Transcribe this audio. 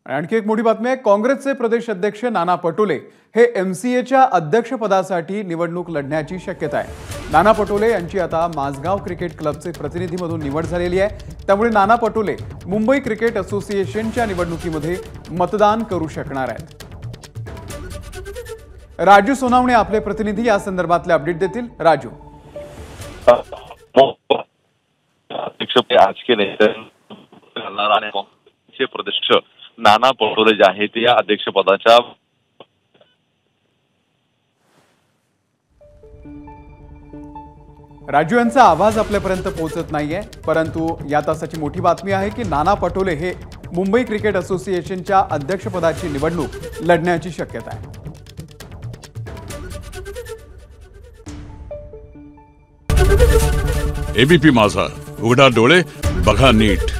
आणखी एक मोठी बातमी आहे। काँग्रेसचे प्रदेश अध्यक्ष नाना पटोले हे एमसीएच्या अध्यक्षपदासाठी निवडणूक लढण्याची शक्यता आहे। नाना पटोले यांची आता माझगाव क्रिकेट क्लबचे प्रतिनिधीमधून निवड झालेली आहे। त्यामुळे नाना पटोले मुंबई क्रिकेट असोसिएशनच्या निवडणुकीमध्ये मतदान करू शकणार आहेत। राजू सोनावणे आपले प्रतिनिधी या संदर्भातले अपडेट देतील। राजू, आज के नेते प्रदेश नाना पटोले जे आहेत या अध्यक्षपदाच्या राजू यांचा आवाज आपल्यापर्यंत पोहोचत नाहीये, परंतु या तासाची मोठी बातमी आहे की नाना पटोले हे मुंबई क्रिकेट असोसिएशनच्या अध्यक्षपदाची निवडणूक लढण्याची शक्यता आहे। एबीपी माझा, उघडा डोळे बघा नीट।